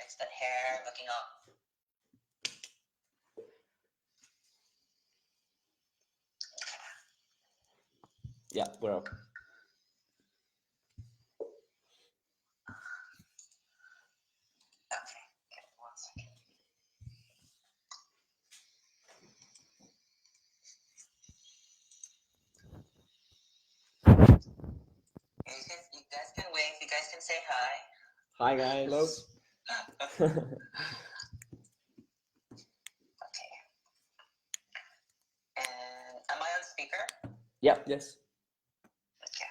fix that hair, looking up. Yeah, we're up. Okay, give me 1 second. You guys can wave. You guys can say hi. Hi guys. Hello. Okay. And am I on speaker? Yep. Yes. Okay.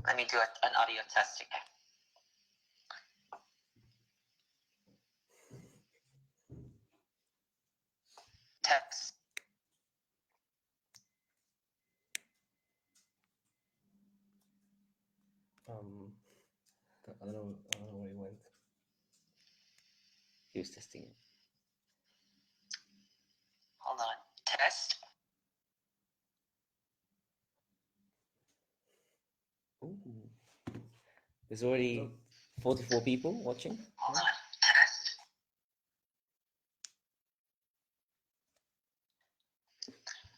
Let me do an audio test again. Test. I don't know where he went. He was testing it. Hold on. Test. Ooh. There's already 44 people watching. Hold on. Test.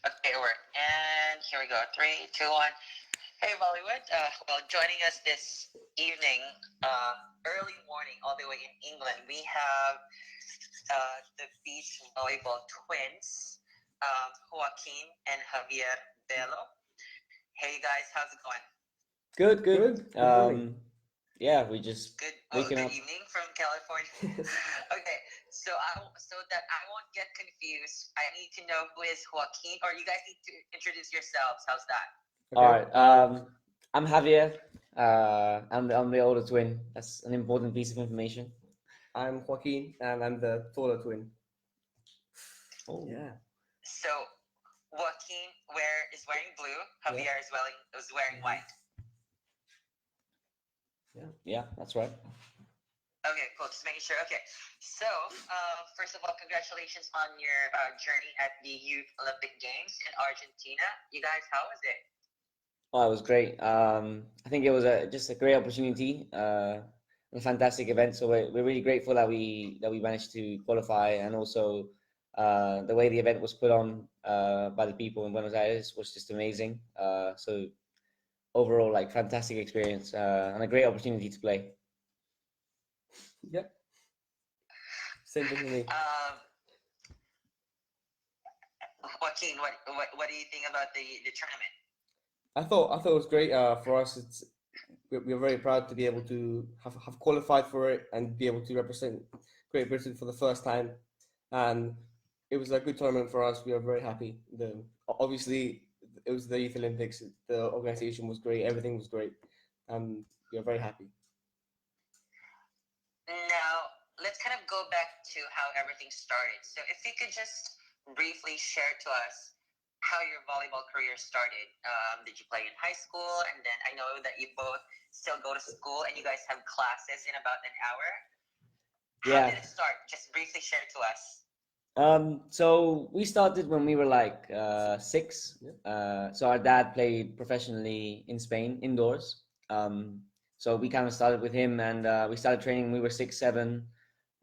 Okay, and here we go. 3, 2, 1. Hey, Volleywood. Well, joining us this evening, early morning, all the way in England, we have the beach volleyball twins, Joaquin and Javier Bello. Hey, guys, how's it going? Good. Good morning. Yeah, we just Good. waking Good up. evening from California. Okay, so that I won't get confused, I need to know who is Joaquin, or you guys need to introduce yourselves. How's that? Okay. All right. I'm Javier. I'm the older twin. That's an important piece of information. I'm Joaquin, and I'm the taller twin. Oh. Yeah. So Joaquin is wearing blue. Javier is wearing white. Yeah, that's right. Okay, cool. Just making sure. Okay, so first of all, congratulations on your journey at the Youth Olympic Games in Argentina. You guys, how was it? Oh, it was great. I think it was just a great opportunity, a fantastic event. So we're really grateful that we managed to qualify, and also the way the event was put on by the people in Buenos Aires was just amazing. So overall, like, fantastic experience and a great opportunity to play. Yep. Same thing for me. Joaquin, what do you think about the tournament? I thought it was great. For us, we're very proud to be able to have qualified for it and be able to represent Great Britain for the first time, and it was a good tournament for us. We are very happy. Obviously it was the Youth Olympics. The organization was great. Everything was great. We are very happy. Now let's kind of go back to how everything started. So if you could just briefly share to us how your volleyball career started. Did you play in high school? And then I know that you both still go to school and you guys have classes in about an hour. How did it start? Just briefly share to us. So we started when we were like 6. So our dad played professionally in Spain indoors. So we kind of started with him, and we started training when we were 6, 7.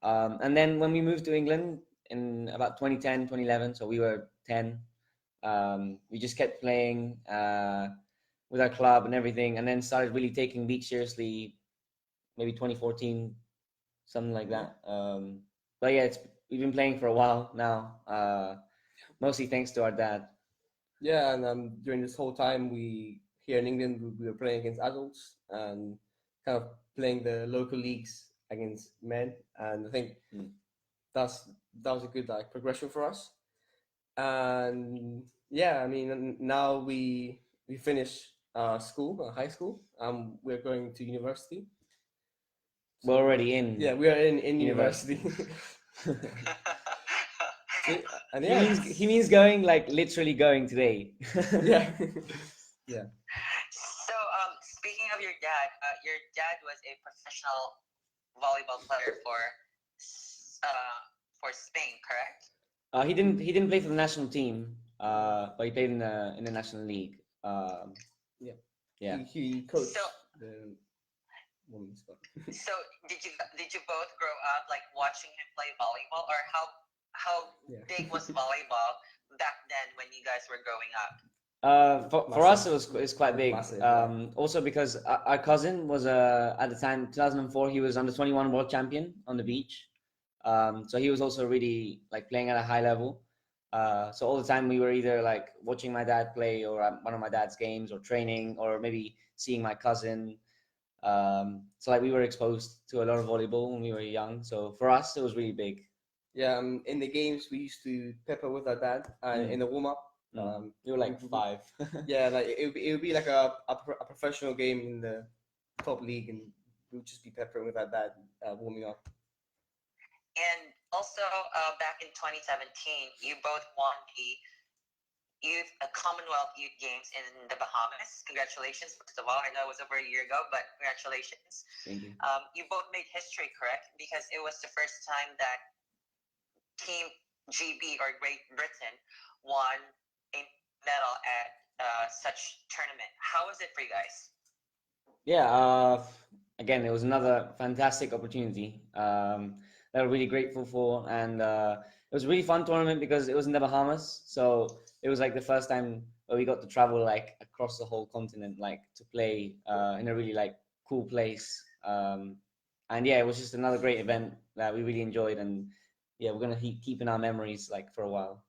And then when we moved to England in about 2010, 2011, so we were 10, we just kept playing with our club and everything, and then started really taking beach seriously maybe 2014, something like that. But yeah, we've been playing for a while now, mostly thanks to our dad. Yeah, and during this whole time, here in England, we were playing against adults and kind of playing the local leagues against men, and I think that was a good progression for us. And yeah, I mean, now we finish school, high school. We're going to university. We're already in. Yeah, we are in university. And yeah, he means going, like literally going today. yeah. So speaking of your dad was a professional volleyball player for Spain, correct? He didn't play for the national team, but he played in the national league. Yeah. He coached. women's sport. So did you both grow up like watching him play volleyball, or how Yeah. big was volleyball back then when you guys were growing up? For us, Massive. it's quite big. Massive, yeah. Also because our cousin was at the time 2004 he was under 21 world champion on the beach. So he was also really like playing at a high level. So all the time we were either like watching my dad play or at one of my dad's games or training or maybe seeing my cousin. So like we were exposed to a lot of volleyball when we were young. So for us, it was really big. Yeah, in the games we used to pepper with our dad, and in the warm up. You were like 5. Yeah, like it would be like a professional game in the top league, and we would just be peppering with our dad, warming up. And also, back in 2017, you both won the Commonwealth Youth Games in the Bahamas. Congratulations, first of all. I know it was over a year ago, but congratulations. Thank you. You both made history, correct? Because it was the first time that Team GB or Great Britain won a medal at such tournament. How was it for you guys? Yeah, again, it was another fantastic opportunity that we're really grateful for. And it was a really fun tournament because it was in the Bahamas. So it was like the first time where we got to travel like across the whole continent, like to play in a really like cool place. And yeah, it was just another great event that we really enjoyed. And yeah, we're going to keep in our memories like for a while.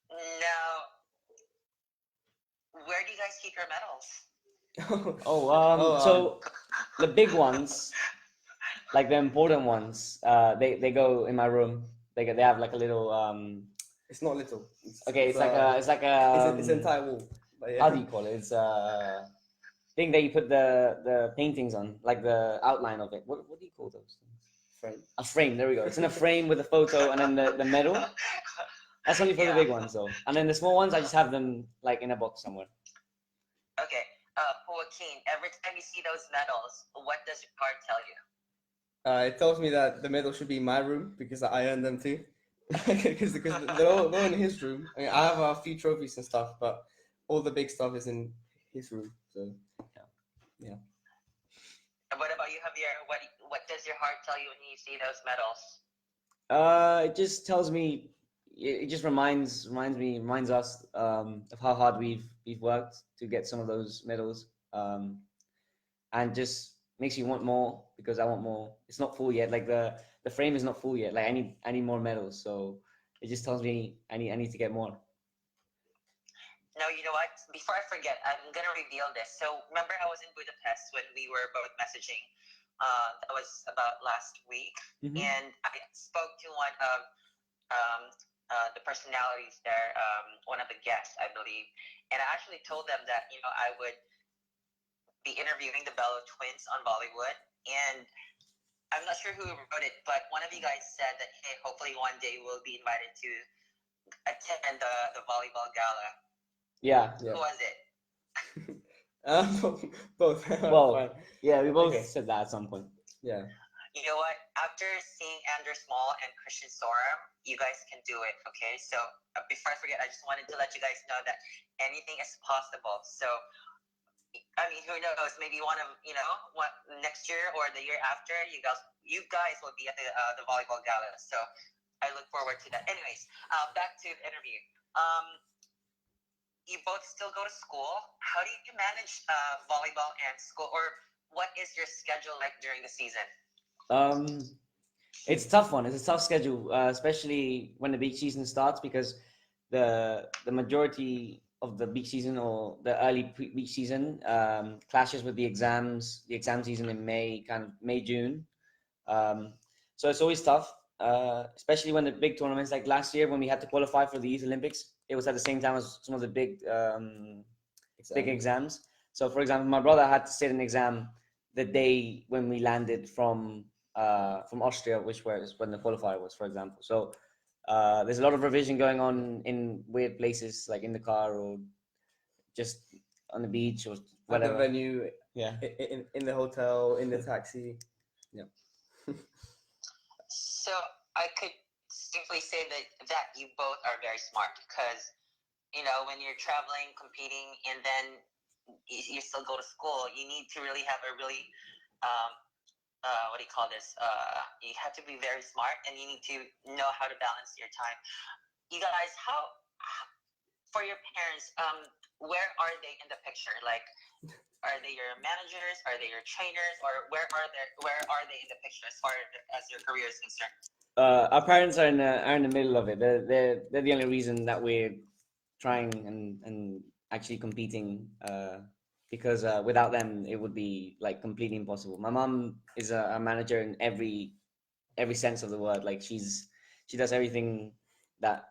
Now, where do you guys keep your medals? So the big ones, like the important ones, they go in my room. They have like a little It's not little. it's like a it's entire wall. But yeah. how do you call it? It's a thing that you put the paintings on, like the outline of it. What do you call those things? Frame. A frame. There we go. It's in a frame with a photo and then the medal. That's only for the big ones though. And then the small ones, I just have them like in a box somewhere. Okay, Joaquin, every time you see those medals, what does your heart tell you? It tells me that the medal should be in my room because I earned them too. Because they're all in his room. I mean, I have a few trophies and stuff, but all the big stuff is in his room. So yeah. And what about you, Javier? What does your heart tell you when you see those medals? It just tells me. It just reminds us of how hard we've worked to get some of those medals, and just makes you want more because I want more. It's not full yet. Like the frame is not full yet. Like I need more medals. So it just tells me I need to get more. No, you know what? Before I forget, I'm gonna reveal this. So remember, I was in Budapest when we were both messaging. That was about last week, and I spoke to one of the personalities there, one of the guests, I believe, and I actually told them that I would be interviewing the Bello twins on Volleywood, and I'm not sure who wrote it, but one of you guys said that, hey, hopefully one day we'll be invited to attend the volleyball gala. Yeah. Who was it? Both. Well, yeah, we both said that at some point. Yeah. You know what? After seeing Andrew Small and Christian Sorum, you guys can do it, okay? So before I forget, I just wanted to let you guys know that anything is possible. So, I mean, who knows? Maybe next year or the year after, you guys will be at the volleyball gala. So I look forward to that. Anyways, back to the interview. You both still go to school. How do you manage volleyball and school, or what is your schedule like during the season? It's a tough one. It's a tough schedule, especially when the beach season starts because the majority of the beach season or the early beach season clashes with the exam season in May, kind of May, June. So it's always tough, especially when the big tournaments, like last year when we had to qualify for the Youth Olympics, it was at the same time as some of the big exams. So for example, my brother had to sit an exam the day when we landed from Austria, which was when the qualifier was, for example. So there's a lot of revision going on in weird places, like in the car or just on the beach or whatever. At the venue, yeah, in the hotel, in the taxi. Yeah. So I could simply say that you both are very smart because when you're traveling, competing, and then you still go to school, you need to really have a really um, what do you call this? You have to be very smart, and you need to know how to balance your time. You guys, for your parents, where are they in the picture? Like, are they your managers? Are they your trainers? Or where are they in the picture as far as your career is concerned? Our parents are in the middle of it. They're the only reason that we're trying and actually competing. Because without them, it would be like completely impossible. My mom is a manager in every sense of the word. Like she does everything that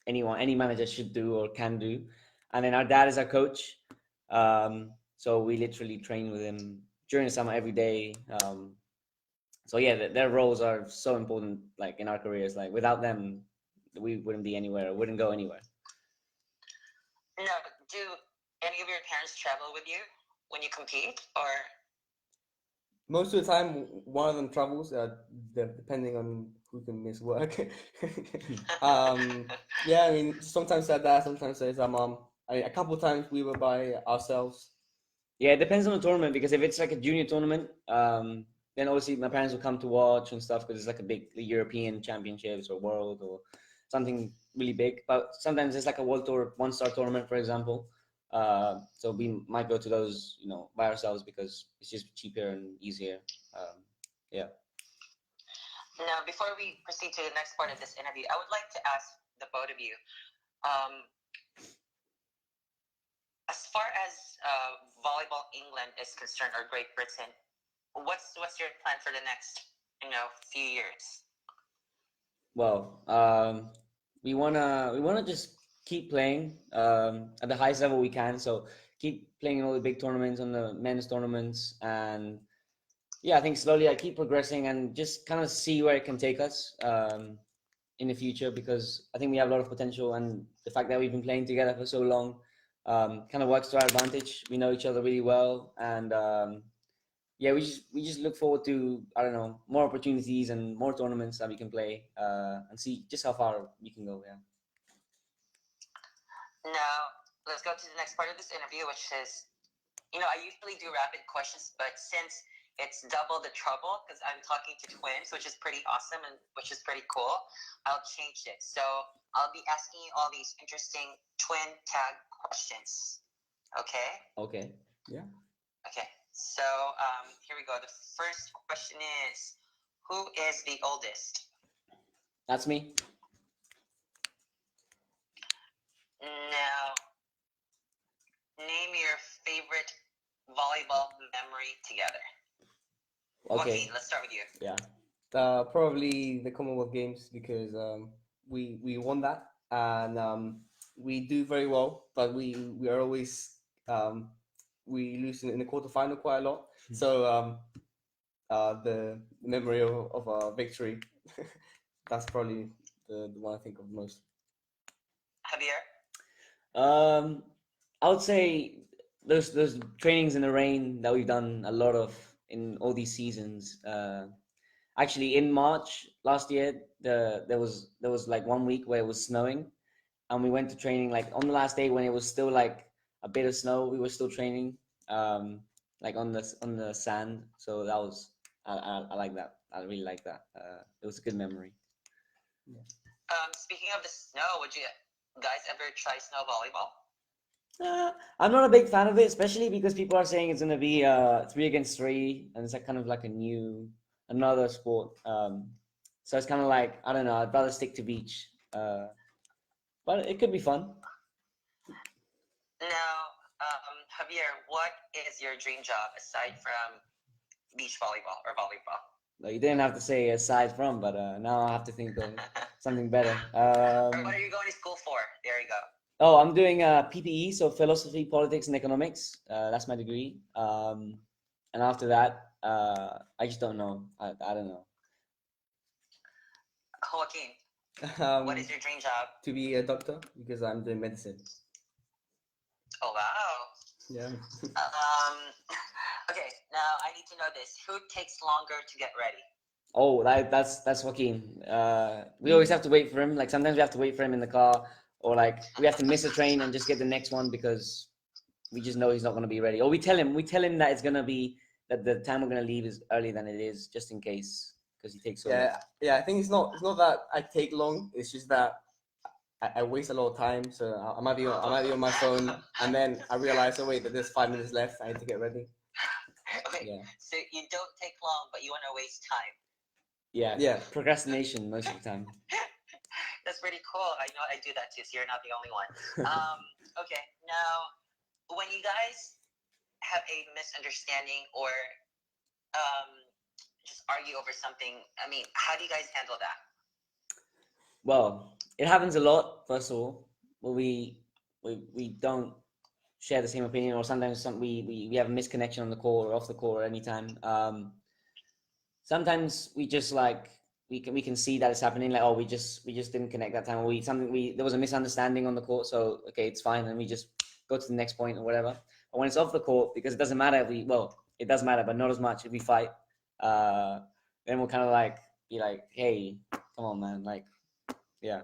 any manager should do or can do. And then our dad is our coach. So we literally train with him during the summer every day. So yeah, their roles are so important, like in our careers. Like without them, we wouldn't be anywhere, wouldn't go anywhere. No, do any of your parents travel with you when you compete, or? Most of the time, one of them travels, depending on who can miss work. Yeah, I mean, sometimes their dad, sometimes there's our mom. I mean, a couple of times we were by ourselves. Yeah, it depends on the tournament, because if it's like a junior tournament, then obviously my parents will come to watch and stuff, because it's like a big European championships or world or something really big. But sometimes it's like a world tour, one-star tournament, for example. So we might go to those, by ourselves, because it's just cheaper and easier. Yeah. Now, before we proceed to the next part of this interview, I would like to ask the both of you, as far as volleyball England is concerned, or Great Britain, what's your plan for the next few years? Well, we wanna just keep playing at the highest level we can. So keep playing in all the big tournaments, on the men's tournaments, and yeah, I think slowly I keep progressing and just kind of see where it can take us in the future, because I think we have a lot of potential, and the fact that we've been playing together for so long kind of works to our advantage. We know each other really well, and yeah, we just look forward to, I don't know, more opportunities and more tournaments that we can play and see just how far we can go. Yeah. Now, let's go to the next part of this interview, which is, I usually do rapid questions, but since it's double the trouble, because I'm talking to twins, which is pretty awesome and which is pretty cool, I'll change it. So I'll be asking you all these interesting twin tag questions. Okay? Okay. Yeah. Okay. So here we go. The first question is, who is the oldest? That's me. Now, name your favorite volleyball memory together. Okay. Joaquin, let's start with you. Yeah. Probably the Commonwealth Games, because we won that, and we do very well, but we are always we lose in the quarterfinal quite a lot. So the memory of our victory, that's probably the one I think of most. Javier? I would say those trainings in the rain that we've done a lot of in all these seasons. Actually, in March last year, there was like 1 week where it was snowing, and we went to training like on the last day when it was still like a bit of snow. We were still training, like on the sand. So that was I like that. I really like that. It was a good memory. Yeah. Speaking of the snow, would you guys ever try snow volleyball? I'm not a big fan of it, especially because people are saying it's going to be 3 against 3, and it's like kind of like another sport. So it's kind of like, I don't know, I'd rather stick to beach. But it could be fun. Now, Javier, what is your dream job aside from beach volleyball or volleyball? No, you didn't have to say aside from, but now I have to think of something better. Or what are you going to school for? There you go. Oh, I'm doing PPE, so philosophy, politics, and economics. That's my degree. And after that, I just don't know. I don't know. Joaquin, what is your dream job? To be a doctor, because I'm doing medicine. Oh, wow. Yeah. Okay, now I need to know this. Who takes longer to get ready? Oh, that's Joaquin. We always have to wait for him. Like sometimes we have to wait for him in the car, or like we have to miss a train and just get the next one because we just know he's not going to be ready, or we tell him that it's going to be that the time we're going to leave is earlier than it is, just in case, because he takes so long. Yeah. I think it's not that I take long. It's just that I waste a lot of time. So I might be on my phone, and then I realize, oh wait, that there's 5 minutes left. I need to get ready. Okay. Yeah. So you don't take long, but you want to waste time. Yeah. Procrastination most of the time. That's pretty cool. I know I do that too, so you're not the only one. Okay, now, when you guys have a misunderstanding or just argue over something, I mean, how do you guys handle that? Well, it happens a lot. First of all, but we don't share the same opinion, or sometimes we have a misconnection on the call or off the call or anytime. Sometimes we just like we can see that it's happening. Like, oh, we just didn't connect that time. Or there was a misunderstanding on the court, so okay, it's fine, and we just go to the next point or whatever. But when it's off the court, because it doesn't matter it does matter, but not as much if we fight. Then we'll kind of like be like, hey, come on, man, like, yeah.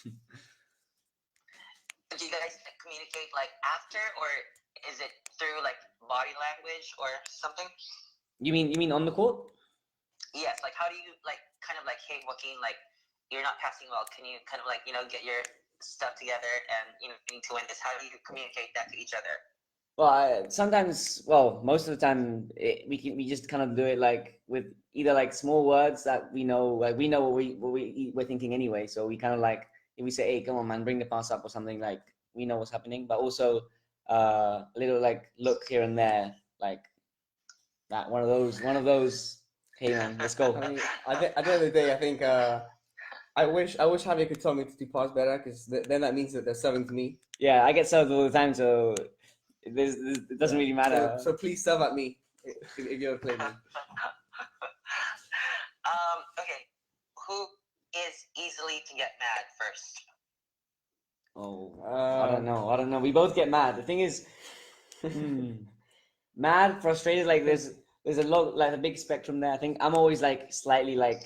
Do you guys communicate like after, or is it through like body language or something? You mean on the court? Yes. Like, how do you like kind of like, hey, Joaquin, like, you're not passing well. Can you kind of like, get your stuff together and you need to win this? How do you communicate that to each other? Well, most of the time we just kind of do it like with either like small words that we know, like we know what we're thinking anyway. So we kind of like, if we say, hey, come on, man, bring the pass up or something, like we know what's happening, but also a little like look here and there, like that one of those. Hey man, let's go. I mean, at the end of the day, I think I wish Javier could tell me to pass better, because then that means that they're serving to me. Yeah, I get served all the time, so it doesn't really matter. So please serve at me if you ever play me. Okay, who is easily to get mad first? Oh, I don't know. We both get mad. The thing is, mad, frustrated. Like there's a lot, like a big spectrum there. I think I'm always like slightly like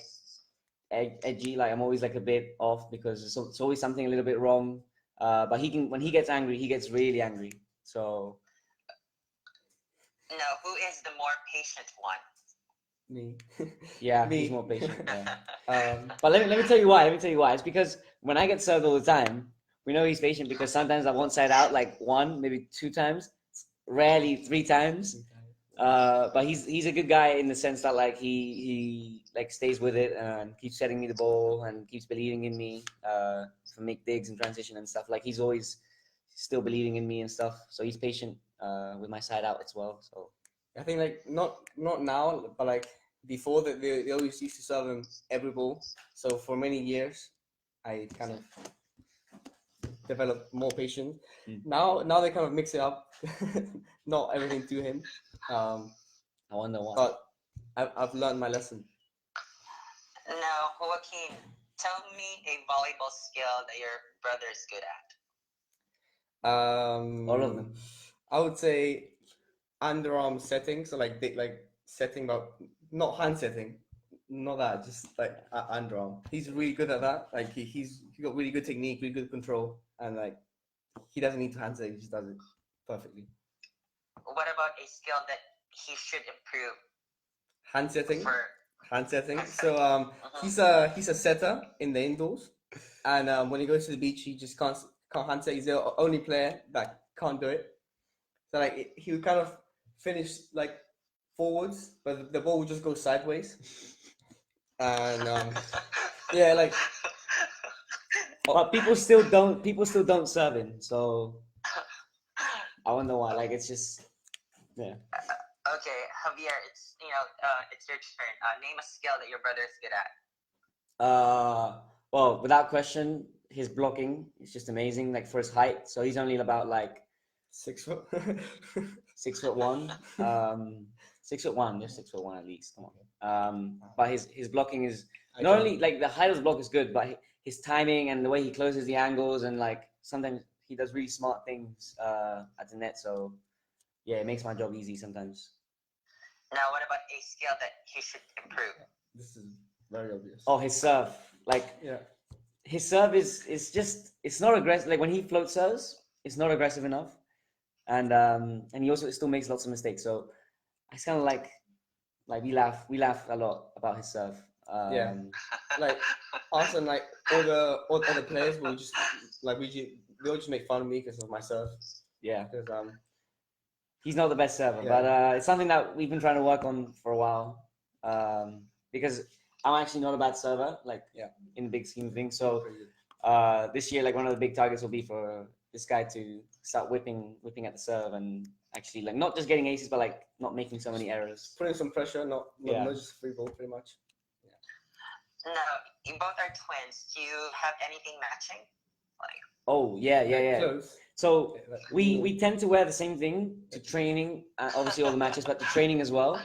edgy. Like I'm always like a bit off because it's always something a little bit wrong. But when he gets angry, he gets really angry. So. No, who is the more patient one? Me. Yeah, Me. he's more patient. Yeah. But let me tell you why. It's because when I get served all the time, we know he's patient because sometimes I won't side out like one, maybe 2 times, rarely 3 times. But he's a good guy in the sense that like he like stays with it and keeps setting me the ball and keeps believing in me for make digs and transition and stuff. Like he's always still believing in me and stuff. So he's patient with my side out as well. So I think like not now, but like before that they always used to serve him every ball. So for many years, I kind of developed more patience. Now they kind of mix it up, not everything to him. I wonder why. But I've learned my lesson. Now, Joaquin, tell me a volleyball skill that your brother is good at. All of them. I would say underarm setting, so like setting, but not hand setting, not that, just like underarm. He's really good at that. Like he got really good technique, really good control, and like he doesn't need to hand set, he just does it perfectly. What about a skill that he should improve? Hand setting. So he's a setter in the indoors, and when he goes to the beach, he just can't hand set. He's the only player that can't do it. So like he would kind of finish like forwards, but the ball would just go sideways. And yeah, like. But people still don't serve him. So I wonder why. Like it's just, yeah. Okay, Javier, it's your turn. Name a skill that your brother is good at. Well, without question, his blocking is just amazing. Like for his height, so he's only about like 6 foot. 6'1". 6'1". You're 6'1" at least. Come on. But his blocking is not only like the height of the block is good, but his timing and the way he closes the angles, and like sometimes he does really smart things at the net. So yeah, it makes my job easy sometimes. Now, what about a skill that he should improve? This is very obvious. Oh, his serve. Like his serve is just, it's not aggressive. Like when he float serves, it's not aggressive enough. and he also still makes lots of mistakes. So it's kind of like we laugh a lot about his serve. Yeah. Like us and like all the other players will just like they'll just make fun of me because of my serve. Yeah, Because he's not the best server, Yeah. but it's something that we've been trying to work on for a while. Because I'm actually not a bad server, like in the big scheme of things. So this year, like one of the big targets will be for this guy to start whipping at the serve and actually like not just getting aces, but like not making so many errors. putting some pressure, not just free ball, pretty much. Now, you both are twins. Do you have anything matching? Like, Oh yeah. Close. So Yeah, like, we tend to wear the same thing to training, obviously all the matches, but to training as well.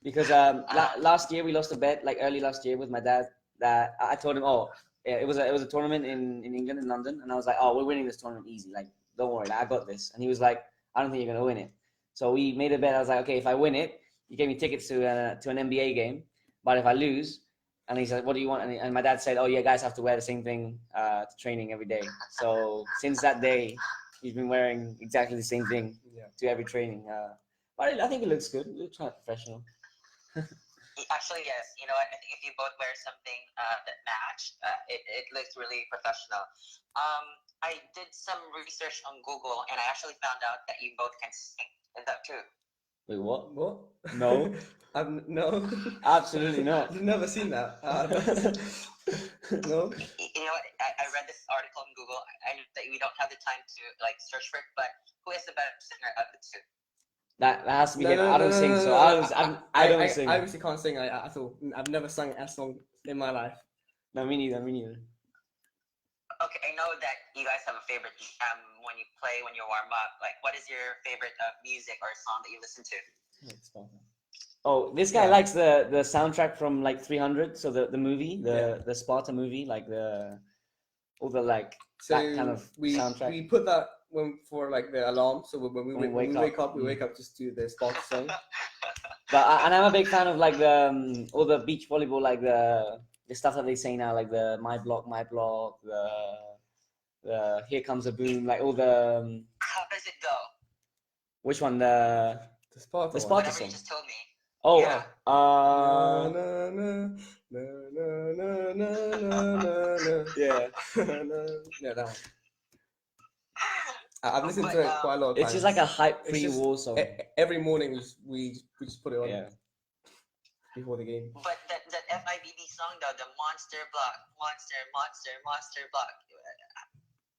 Because last year we lost a bet, like early last year with my dad. That I told him, oh, yeah, it was a tournament in England, in London, and I was like, oh, we're winning this tournament easy. Like, don't worry, like, I got this. And he was like, I don't think you're gonna win it. So we made a bet. I was like, okay, if I win it, you gave me tickets to an NBA game, but if I lose, and he said, what do you want? And my dad said, oh, yeah, guys have to wear the same thing to training every day. So since that day, he's been wearing exactly the same thing to every training. But I think it looks good. It looks kind of professional. actually, yes. You know what? I think if you both wear something that match, it looks really professional. I did some research on Google, and I actually found out that you both can sing. Is that true? Wait, what? What? No. No. Absolutely not. I've never seen that. No. You know what? I read this article on Google. I know that we don't have the time to like search for it, but who is the better singer of the two? That has to be him. I don't sing, so I don't sing. I obviously can't sing at all. I've never sung a song in my life. No, me neither. Okay, I know that you guys have a favorite when you play, when you warm up. Like, what is your favorite music or song that you listen to? Oh, this guy likes the soundtrack from like 300. So the movie, the Sparta movie, like all the like that kind of soundtrack. We put that for like the alarm. So when we wake up, we wake up just to the Sparta song. But and I'm a big fan of like the all the beach volleyball, like the stuff that they say now, like the my block, the here comes a boom, like all the. How does it go? Which one? The Sparta song. You just told me. Oh, yeah. Yeah. Yeah, that one. I've listened to it quite a lot of times. It's just like a hype pre-war song. Every morning we just put it on. Yeah. Before the game. But that FIVB song though, the monster block, monster block.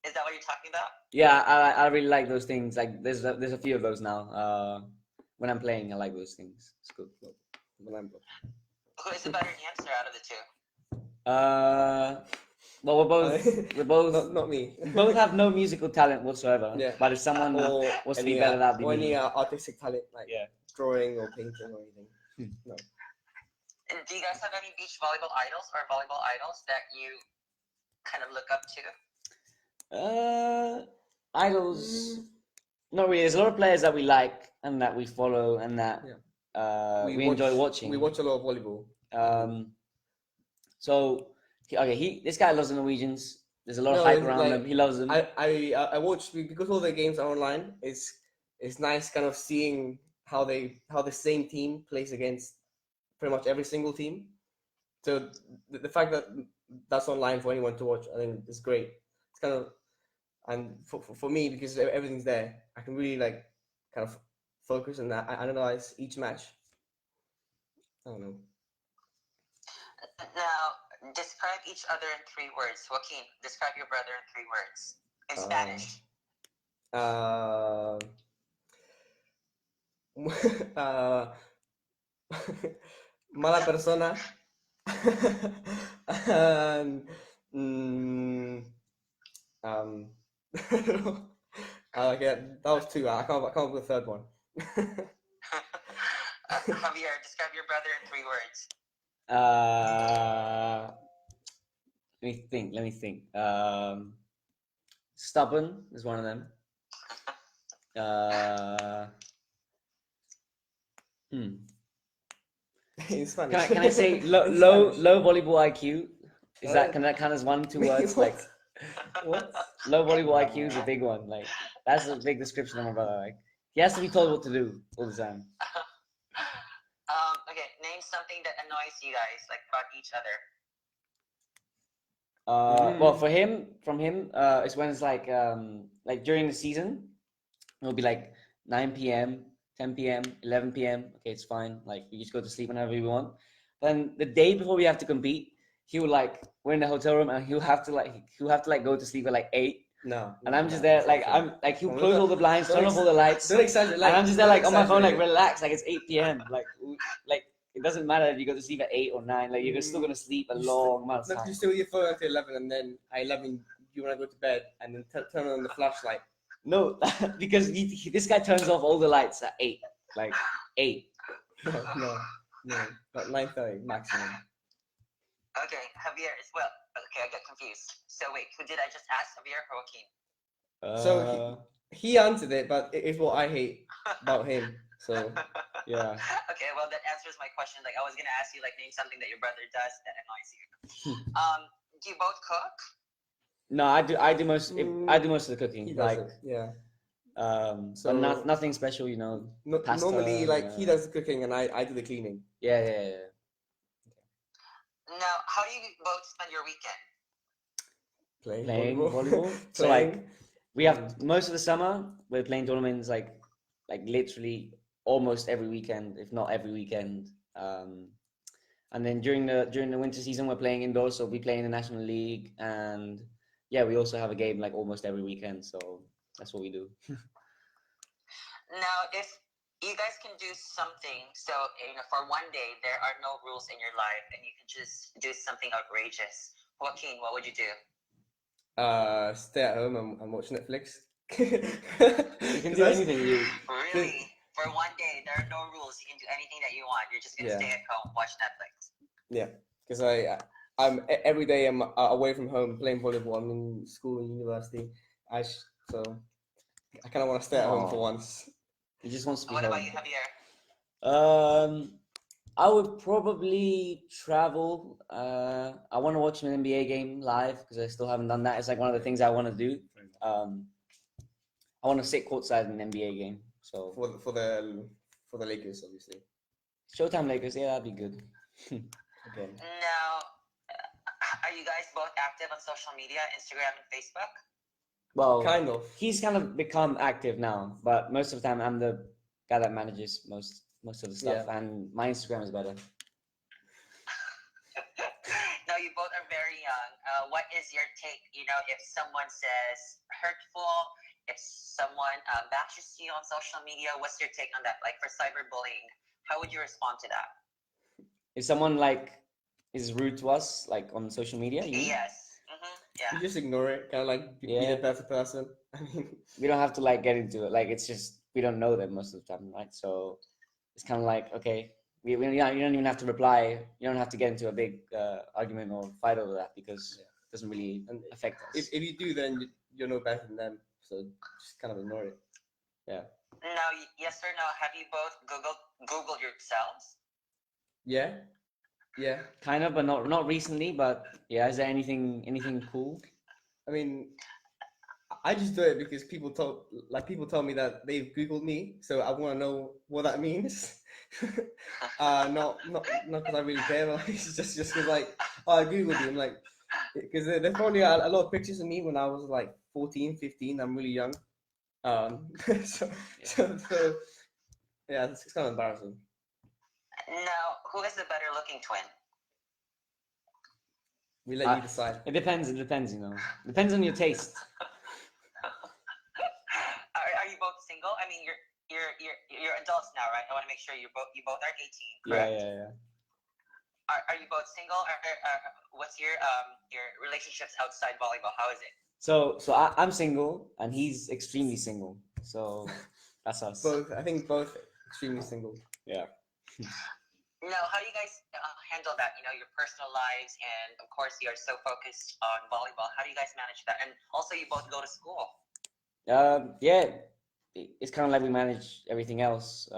Is that what you're talking about? Yeah, I really like those things. Like there's a few of those now. When I'm playing, I like those things. It's good. Who is the better dancer out of the two? Well, we're both not me. Both have no musical talent whatsoever. Yeah. But if someone wants to be better, that'd be or me. any artistic talent, like drawing or painting or anything. No. And do you guys have any beach volleyball idols or volleyball idols that you kind of look up to? Idols. Not really. There's a lot of players that we like and that we follow and that we enjoy watching. We watch a lot of volleyball. So this guy loves the Norwegians. There's a lot of hype around them. He loves them. I watch because all the games are online. It's nice kind of seeing how the same team plays against pretty much every single team. So the fact that that's online for anyone to watch, I think is great. It's kind of, and for me, because everything's there, I can really like kind of focus and analyze each match. I don't know. Now, describe each other in 3 words. Joaquin, describe your brother in 3 words. In Spanish. Mala persona. And, okay, that was 2. I can't come up with a 3rd one. Javier, describe your brother in 3 words. Let me think. Stubborn is one of them. In Spanish. Can I say low volleyball IQ? Can that count as 1, 2 words? What? Like what? Low volleyball IQ is a big one. Like that's a big description of my brother. Like He has to be told what to do all the time. Okay, name something that annoys you guys, like about each other. Well, from him, it's when it's like during the season, it'll be like 9 p.m., 10 p.m., 11 p.m. Okay, it's fine. Like we just go to sleep whenever we want. Then the day before we have to compete, he'll like we're in the hotel room and he'll have to like go to sleep at like 8. No. And I'm just there, like I'm like he'll close all the blinds, turn off all the lights, Don't exaggerate. and I'm just there like on my phone, like exaggerate. relax, like it's 8 p.m. Like it doesn't matter if you go to sleep at 8 or 9, like you're still gonna sleep a long amount of Look, time. you still your phone until 11, and then at 11 you want to go to bed, and then turn on the flashlight. No, because this guy turns off all the lights at 8, like 8. No, like 9:30 maximum. Okay, Javier as well. Okay, I got confused. So wait, who did I just ask? Javier or Joaquin? So he answered it, but it's what I hate about him. So yeah. Okay, well that answers my question. Like I was gonna ask you, like name something that your brother does that annoys you. Do you both cook? No, I do most. I do most of the cooking. he does Like it. Yeah. but nothing special, you know. Pasta, Normally, like he does the cooking and I do the cleaning. Yeah. Now, how do you both spend your weekend? Playing volleyball. So like we have most of the summer we're playing tournaments like literally almost every weekend, if not every weekend. And then during the winter season we're playing indoors, so we play in the National League, and yeah, we also have a game like almost every weekend. So that's what we do. Now, if you guys can do something, so for one day there are no rules in your life, and you can just do something outrageous. Joaquin, what would you do? Stay at home and watch Netflix. You can do anything. Really? For one day, there are no rules. You can do anything that you want. You're just gonna stay at home, watch Netflix. Yeah, because I'm every day I'm away from home playing volleyball. I'm in school and university. So I kind of want to stay at home for once. He just wants to be What home. about you, Javier? I would probably travel. I want to watch an NBA game live because I still haven't done that. It's like one of the things I want to do. I want to sit courtside in an NBA game. So for the Lakers, obviously. Showtime Lakers, yeah, that'd be good. Okay. Now, are you guys both active on social media, Instagram and Facebook? Well, kind of. He's kind of become active now, but most of the time I'm the guy that manages most of the stuff, and my Instagram is better. Now, you both are very young. What is your take? If someone says hurtful, if someone bashes you on social media, what's your take on that? Like for cyberbullying, how would you respond to that? If someone is rude to us, like on social media, you mean? Yes. Mm-hmm. Yeah. You just ignore it, kind of like be a better person. I mean, we don't have to get into it. Like it's just we don't know them most of the time, right? So it's kind of like okay, you don't even have to reply. You don't have to get into a big argument or fight over that because it doesn't really affect us. If you do, then you're no better than them. So just kind of ignore it. Yeah. Now, yes or no? Have you both Googled yourselves? Yeah. Kind of, but not recently. But yeah, is there anything cool? I mean, I just do it because people tell me that they've Googled me, so I want to know what that means. Not because I really care. But it's just because I Googled you. I'm like, because there's probably a lot of pictures of me when I was like 14, 15. I'm really young. So yeah, it's kind of embarrassing. Now, who is the better looking twin? We let you decide. It depends. Depends on your taste. Are you both single? I mean, you're adults now, right? I want to make sure you both are 18. Correct? Yeah. Are you both single? What's your relationships outside volleyball? How is it? So I'm single and he's extremely single. So that's us. Both. I think both extremely single. Yeah. Now, how do you guys handle that? Your personal lives, and of course, you are so focused on volleyball. How do you guys manage that? And also, you both go to school. Yeah, it's kind of like we manage everything else.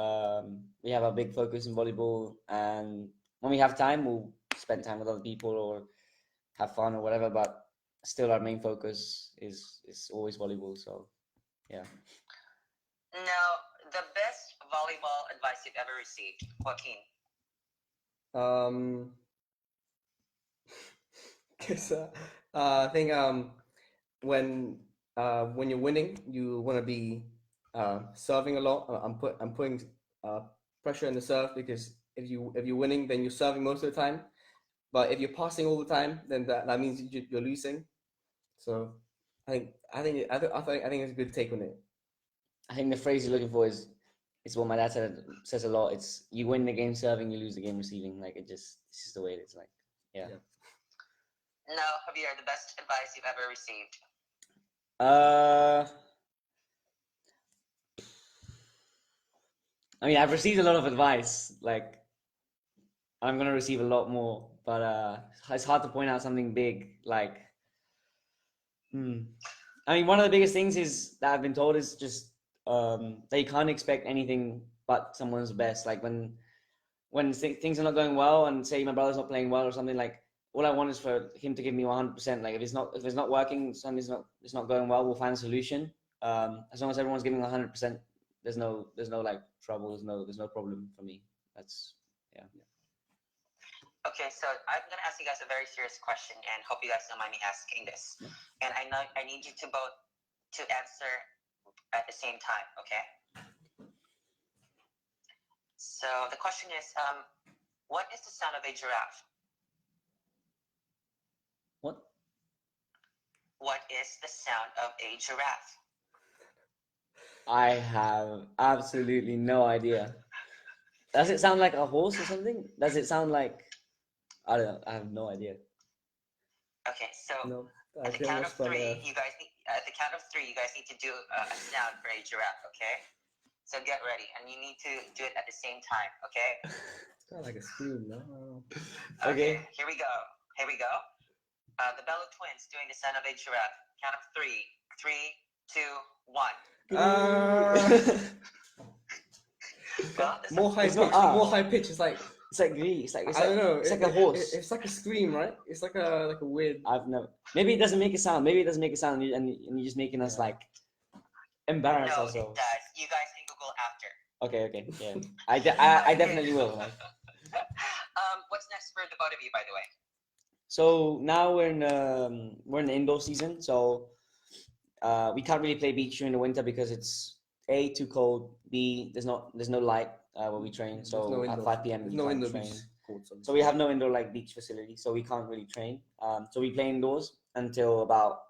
We have a big focus in volleyball, and when we have time, we'll spend time with other people or have fun or whatever. But still, our main focus is always volleyball. So, yeah. Now, the best volleyball advice you've ever received, Joaquin. Cause I think when you're winning, you want to be serving a lot. I'm putting pressure on the serve, because if you're winning, then you're serving most of the time. But if you're passing all the time, then that means you're losing. So I think it's a good take on it. I think the phrase you're looking for is what my dad says a lot. It's you win the game serving, you lose the game receiving. Like it's just the way it is. Like yeah. No, Javier, the best advice you've ever received. I mean, I've received a lot of advice. Like I'm gonna receive a lot more, but it's hard to point out something big. Like, I mean, one of the biggest things is that I've been told is just that you can't expect anything but someone's best. Like when things are not going well, and say my brother's not playing well or something, like all I want is for him to give me 100%. Like if it's not working, something's not going well, we'll find a solution. As long as everyone's giving 100%, there's no like trouble. There's no problem for me. That's yeah. Okay, so I'm gonna ask you guys a very serious question, and hope you guys don't mind me asking this. Yeah. And I need you to both to answer at the same time. Okay. So the question is, what is the sound of a giraffe? What? What is the sound of a giraffe? I have absolutely no idea. Does it sound like a horse or something? Does it sound like I don't know. I have no idea. Okay, so No, at the count of three, you guys need to do a sound for a giraffe. Okay. So get ready, and you need to do it at the same time. Okay. It's kind of like a scream, no? Okay. Here we go. The Bello twins doing the sound of a giraffe. Count of three. 3, 2, 1. More high pitch. It's like Glee. It's like I don't know. It's like a horse. It's like a scream, right? It's like a weird. I've never. Maybe it doesn't make a sound. And you're just making us like embarrass No, ourselves. it does. You guys can Google after. Okay. Yeah. I definitely will. Like. What's next for the both of you, by the way? So now we're in the indoor season. So we can't really play beach during the winter because it's A, too cold. B, there's no light where we train. So at 5 p.m. we can't train. So we have no indoor like beach facility. So we can't really train. So we play indoors until about,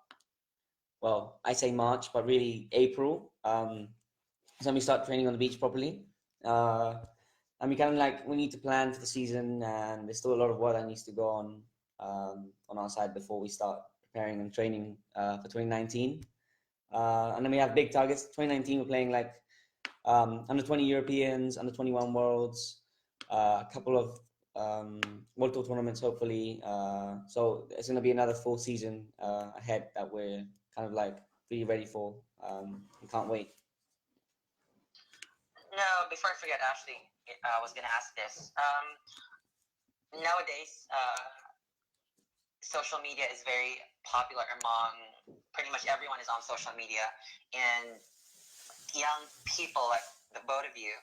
well, I say March, but really April. So we start training on the beach properly. And we kind of like, we need to plan for the season, and there's still a lot of work that needs to go on our side before we start preparing and training for 2019. And then we have big targets. 2019, we're playing like under 20 Europeans, under 21 Worlds, a couple of World Tour tournaments, hopefully. So it's going to be another full season ahead that we're kind of like really ready for. We can't wait. No, before I forget, Ashley, I was going to ask this. Nowadays, social media is very popular among pretty much everyone is on social media, and young people like the both of you.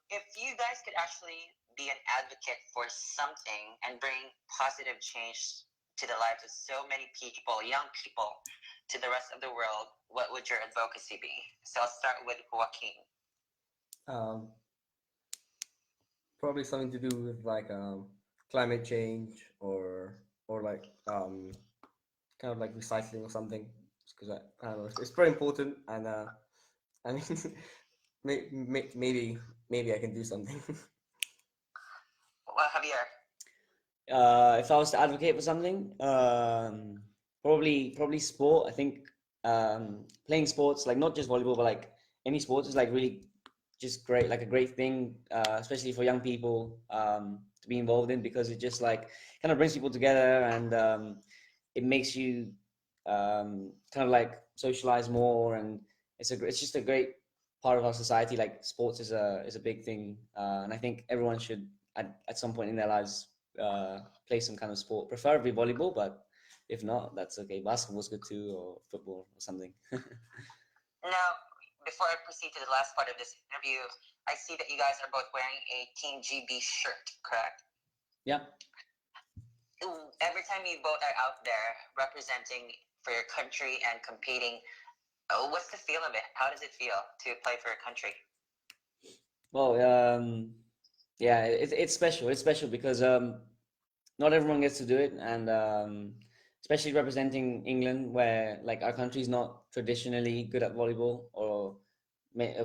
If you guys could actually be an advocate for something and bring positive change to the lives of so many people, young people, to the rest of the world, what would your advocacy be? So I'll start with Joaquin. Probably something to do with like climate change or like kind of like recycling or something, because I don't know, it's very important, and I mean maybe I can do something. Well, Javier. If I was to advocate for something, probably sport. I think playing sports, like not just volleyball, but like any sports, is like really just great, like a great thing, especially for young people to be involved in, because it just like kind of brings people together, and it makes you kind of like socialize more, and it's just a great part of our society. Like sports is a big thing, and I think everyone should at some point in their lives play some kind of sport, preferably volleyball, but if not, that's okay. Basketball's good too, or football or something. Now, before I proceed to the last part of this interview, I see that you guys are both wearing a Team GB shirt, correct? Yeah. Every time you both are out there representing for your country and competing, what's the feel of it? How does it feel to play for your country? Well, yeah, it's special. It's special because not everyone gets to do it, and especially representing England, where like our country's not traditionally good at volleyball or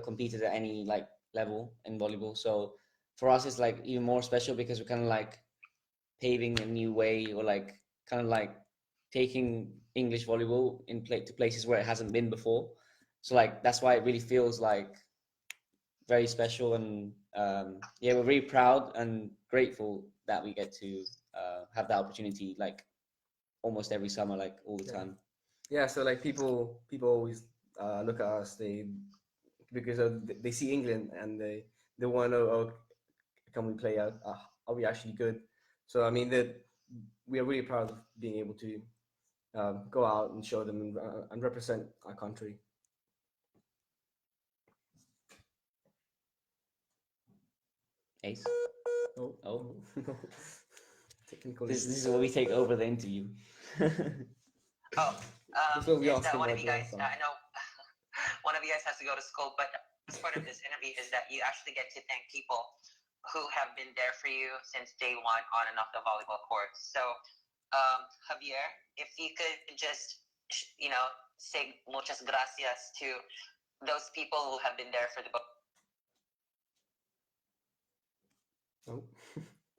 competed at any like level in volleyball. So for us, it's like even more special because we're kind of like paving a new way, or like kind of like taking English volleyball to places where it hasn't been before. So like that's why it really feels like very special, and yeah, we're very proud and grateful that we get to have that opportunity like almost every summer, like all the time. Yeah, so like people always look at us, because they see England and they want to know, oh, can we play out? Are we actually good? So I mean that we are really proud of being able to go out and show them and represent our country. Ace. Oh. Technical. This is where we take over the interview. That's what we is asked that him one of about you guys? the last I know one of you guys has to go to school, but this part of this interview is that you actually get to thank people who have been there for you since day one on and off the volleyball court. So, Javier, if you could just, say muchas gracias to those people who have been there for the. Oh,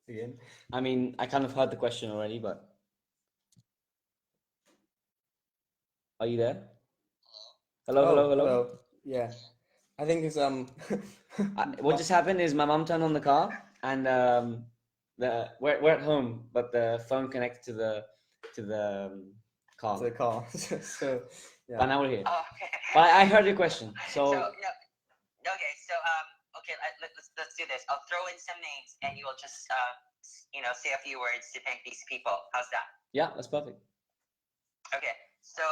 again. I mean, I kind of heard the question already, but are you there? Hello. Yeah, I think it's What just happened is my mom turned on the car, and we're at home, but the phone connected to the car. to the car. So yeah. But now we're here. Oh, okay. But I heard your question, so. Okay, so okay, let's do this. I'll throw in some names, and you will just say a few words to thank these people. How's that? Yeah, that's perfect. Okay, so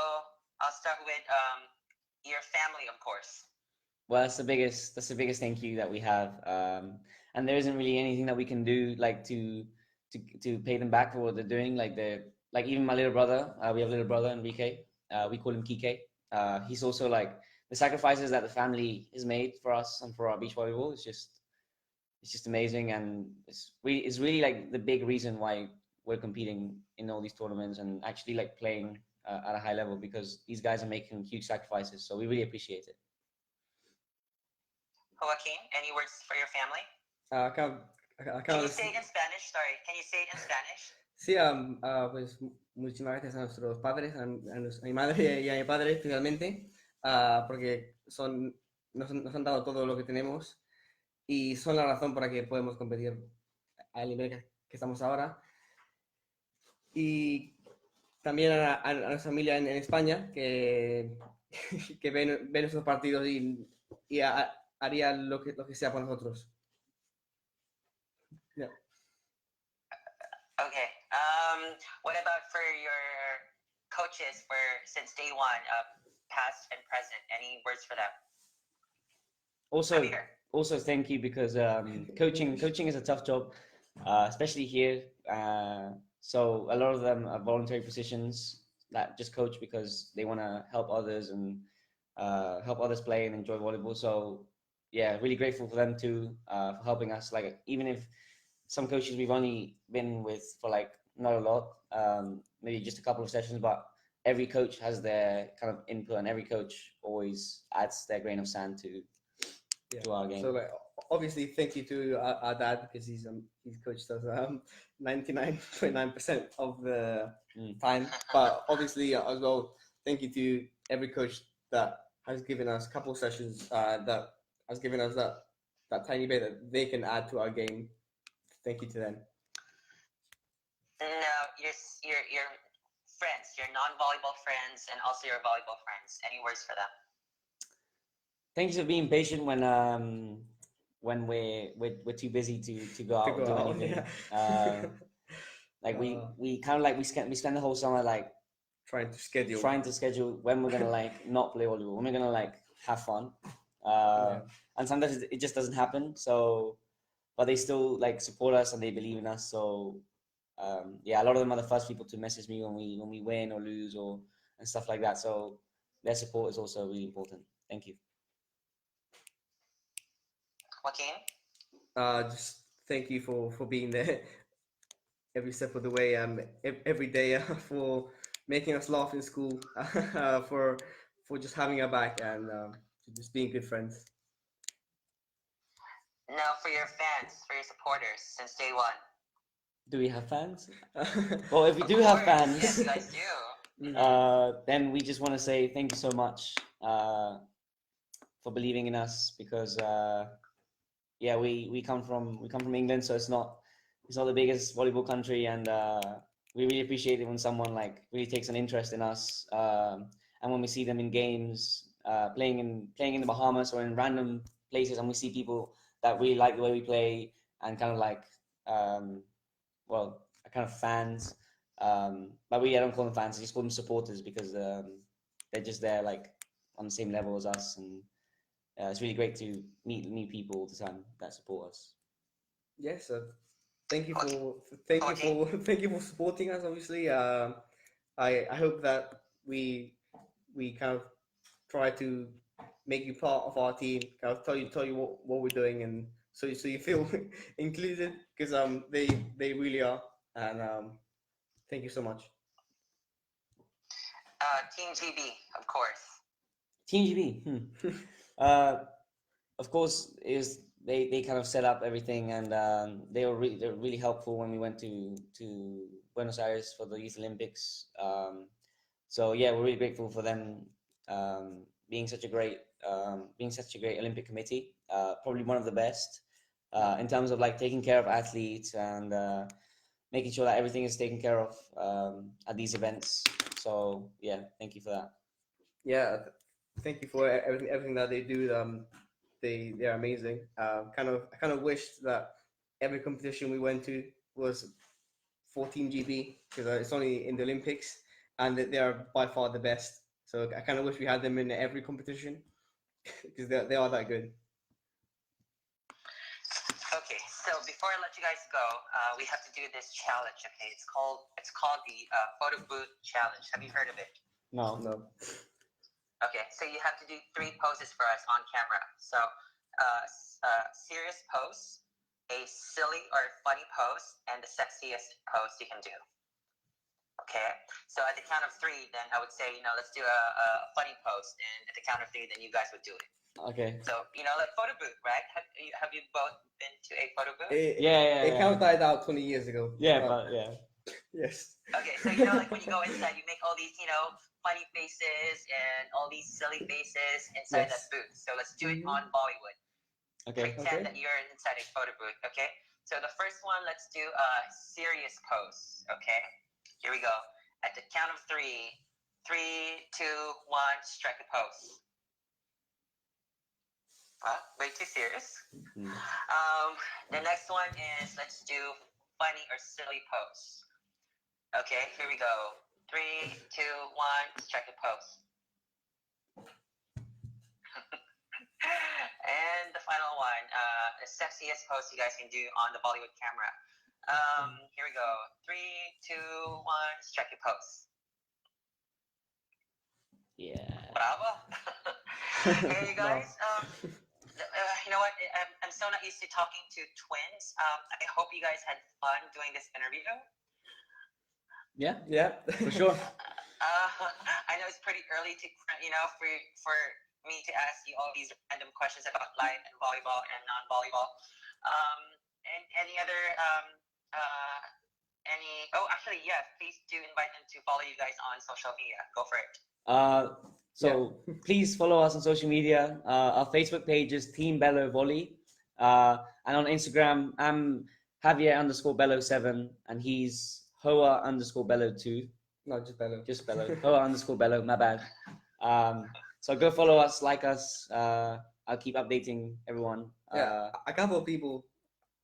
I'll start with your family, of course. Well, that's the biggest thank you that we have, and there isn't really anything that we can do like to pay them back for what they're doing. Like even my little brother, we have a little brother Enrique. We call him Kike. He's also like the sacrifices that the family has made for us and for our beach volleyball. It's just amazing, and it's really like the big reason why we're competing in all these tournaments and actually like playing at a high level, because these guys are making huge sacrifices. So we really appreciate it. Joaquin, any words for your fammy? Can you say it in Spanish? Sorry, can you say it in Spanish? Sí, pues muchísimas gracias a nuestros padres, a mi madre y a mi padre especialmente, porque nos han dado todo lo que tenemos y son la razón por la que podemos competir al nivel que estamos ahora. Y también a nuestra familia en España, que ven esos partidos y haría lo que sea por nosotros. Yeah. Okay. What about for your coaches since day one, past and present? Any words for them? Also thank you, because coaching is a tough job, especially here. So a lot of them are voluntary positions that just coach because they want to help others and help others play and enjoy volleyball. So yeah, really grateful for them too, for helping us. Like even if some coaches we've only been with for like not a lot, maybe just a couple of sessions, but every coach has their kind of input, and every coach always adds their grain of sand to our game. So like, obviously, thank you to our dad, because he's coached us 99.9% of the time. But obviously as well, thank you to every coach that has given us a couple of sessions, that has given us that tiny bit that they can add to our game. Thank you to them. Now, your friends, your non-volleyball friends, and also your volleyball friends. Any words for them? Thanks for being patient when we're too busy to go out and do anything. Yeah. Like we kind of like we spend the whole summer like trying to schedule when we're gonna like not play volleyball, when we're gonna like have fun. And sometimes it just doesn't happen. So, but they still like support us and they believe in us. So yeah, a lot of them are the first people to message me when we win or lose or and stuff like that. So their support is also really important. Thank you. Joaquin? Just thank you for being there every step of the way, every day, for making us laugh in school, for just having our back, and just being good friends. Now, for your fans, for your supporters, since day one. Do we have fans? Well, if we do have fans, yes, you guys do. Then we just want to say thank you so much for believing in us, because yeah, we come from England, so it's not the biggest volleyball country, and we really appreciate it when someone like really takes an interest in us, and when we see them in games, playing in the Bahamas or in random places, and we see people that really like the way we play and kind of like well, kind of fans, but I don't call them fans, I just call them supporters, because they're just there like on the same level as us, and it's really great to meet new people all the time that support us. Yes, thank you for supporting us. Obviously, I hope that we kind of try to make you part of our team. Kind of tell you what we're doing, and so you feel included, because they really are, and thank you so much. Team GB, of course. Team GB, of course, is they kind of set up everything, and they're really helpful when we went to Buenos Aires for the Youth Olympics. So yeah, we're really grateful for them being such a great Olympic committee. Probably one of the best in terms of like taking care of athletes and making sure that everything is taken care of at these events. So yeah, thank you for that. Yeah, thank you for everything that they do. They're amazing. I kind of wished that every competition we went to was 14 GB, because it's only in the Olympics, and they are by far the best. So I kind of wish we had them in every competition, because they are that good. Okay, so before I let you guys go, we have to do this challenge. Okay, it's called the photo booth challenge. Have you heard of it? No. Okay, so you have to do 3 poses for us on camera. So, serious pose, a silly or funny pose, and the sexiest pose you can do. Okay, so at the count of 3, then I would say, let's do a funny pose, and at the count of 3, then you guys would do it. Okay. So, like photo booth, right? Have you both been to a photo booth? It kind of died out 20 years ago. Yeah, but yeah. Yes. Okay, so like when you go inside, you make all these, funny faces and all these silly faces inside that booth. So let's do it on Volleywood. Okay. Pretend that you're inside a photo booth. Okay. So the first one, let's do a serious pose. Okay. Here we go. At the count of 3, 3, 2, 1, strike a pose. Way too serious. The next one is, let's do funny or silly pose. Okay, here we go. 3, 2, 1, strike a pose. And the final one, the sexiest pose you guys can do on the Bollywood camera. Here we go. 3, 2, 1, strike a pose. Yeah. Bravo. Hey, you guys. You know what? I'm so not used to talking to twins. I hope you guys had fun doing this interview. Yeah, for sure. I know it's pretty early to, for me to ask you all these random questions about life and volleyball and non-volleyball. And any other, actually, yeah, please do invite them to follow you guys on social media. Go for it. Please follow us on social media. Our Facebook page is Team Bello Volley. And on Instagram, I'm Javier_Bello7, and he's Hoa_Bello2. No, just Bello. Just Bello. Hoa_Bello, my bad. So go follow us, like us. I'll keep updating everyone. A couple of people,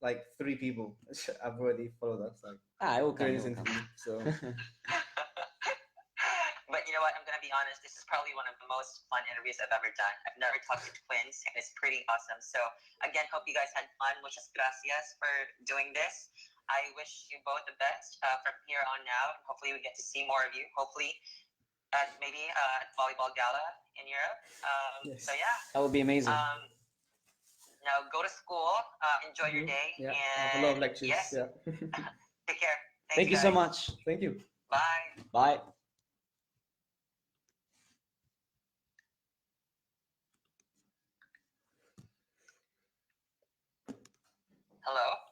like 3 people, have already followed us. Like, it will come. So. But you know what? I'm gonna be honest. This is probably one of the most fun interviews I've ever done. I've never talked to twins, and it's pretty awesome. So again, hope you guys had fun. Muchas gracias for doing this. I wish you both the best from here on now. Hopefully, we get to see more of you. Hopefully, at maybe at volleyball gala in Europe. Yes. So yeah, That would be amazing. now go to school. Enjoy your day. Yeah, And I have a lot of lectures. yes, Yeah. take care. Thank you so guys. much. Thank you. Bye. Bye. Hello.